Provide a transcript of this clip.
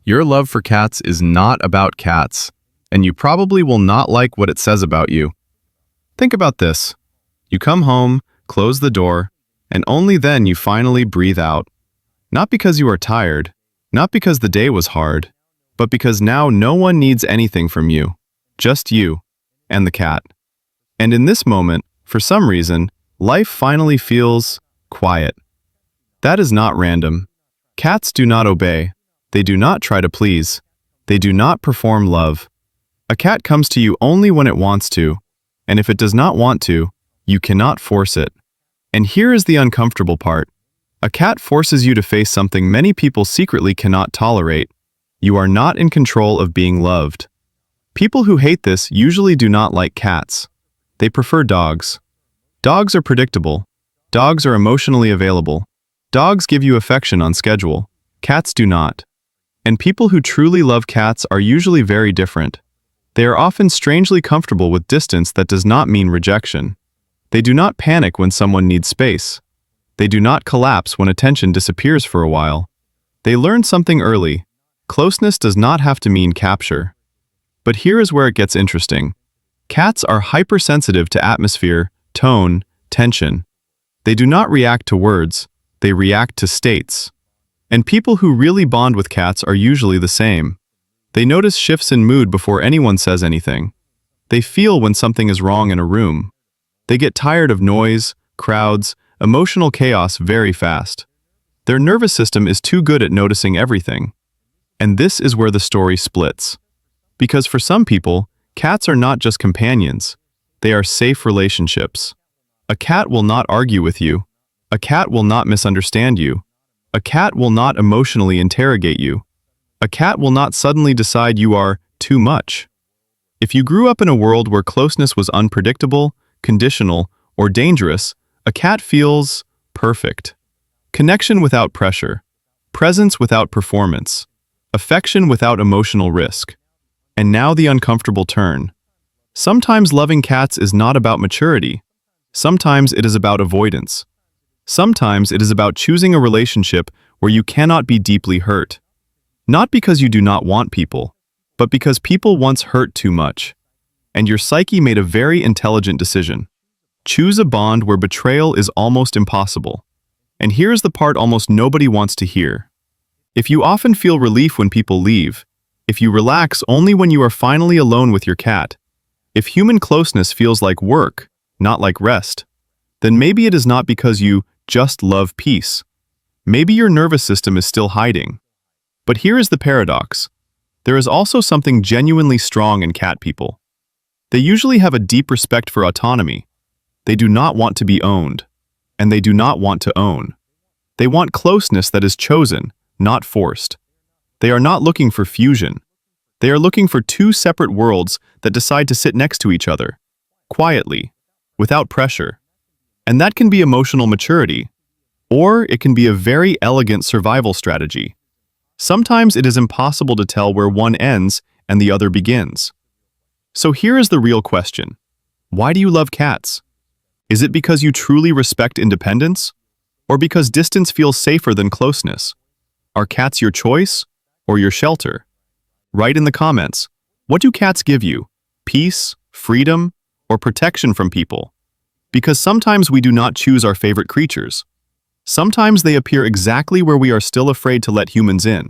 Your love for cats is not about cats, and you probably will not like what it says about you. Think about this. You come home, close the door, and only then you finally breathe out. Not because you are tired, not because the day was hard, but because now no one needs anything from you. Just you and the cat. And in this moment, for some reason, life finally feels quiet. That is not random. Cats do not obey. They do not try to please. They do not perform love. A cat comes to you only when it wants to, and if it does not want to, you cannot force it. And here is the uncomfortable part. A cat forces you to face something many people secretly cannot tolerate. You are not in control of being loved. People who hate this usually do not like cats. They prefer dogs. Dogs are predictable. Dogs are emotionally available. Dogs give you affection on schedule. Cats do not. And people who truly love cats are usually very different. They are often strangely comfortable with distance that does not mean rejection. They do not panic when someone needs space. They do not collapse when attention disappears for a while. They learn something early. Closeness does not have to mean capture. But here is where it gets interesting. Cats are hypersensitive to atmosphere, tone, tension. They do not react to words, they react to states. And people who really bond with cats are usually the same. They notice shifts in mood before anyone says anything. They feel when something is wrong in a room. They get tired of noise, crowds, emotional chaos very fast. Their nervous system is too good at noticing everything. And this is where the story splits. Because for some people, cats are not just companions. They are safe relationships. A cat will not argue with you. A cat will not misunderstand you. A cat will not emotionally interrogate you. A cat will not suddenly decide you are too much. If you grew up in a world where closeness was unpredictable, conditional, or dangerous, a cat feels perfect. Connection without pressure. Presence without performance. Affection without emotional risk. And now the uncomfortable turn. Sometimes loving cats is not about maturity. Sometimes it is about avoidance. Sometimes it is about choosing a relationship where you cannot be deeply hurt. Not because you do not want people, but because people once hurt too much. And your psyche made a very intelligent decision. Choose a bond where betrayal is almost impossible. And here's the part almost nobody wants to hear. If you often feel relief when people leave, if you relax only when you are finally alone with your cat, if human closeness feels like work, not like rest, then maybe it is not because you just love peace. Maybe your nervous system is still hiding. But here is the paradox. There is also something genuinely strong in cat people. They usually have a deep respect for autonomy. They do not want to be owned, and they do not want to own. They want closeness that is chosen, not forced. They are not looking for fusion. They are looking for two separate worlds that decide to sit next to each other, quietly, without pressure. And that can be emotional maturity, or it can be a very elegant survival strategy. Sometimes it is impossible to tell where one ends and the other begins. So here is the real question. Why do you love cats? Is it because you truly respect independence? Or because distance feels safer than closeness? Are cats your choice or your shelter? Write in the comments, what do cats give you? Peace, freedom, or protection from people? Because sometimes we do not choose our favorite creatures. Sometimes they appear exactly where we are still afraid to let humans in.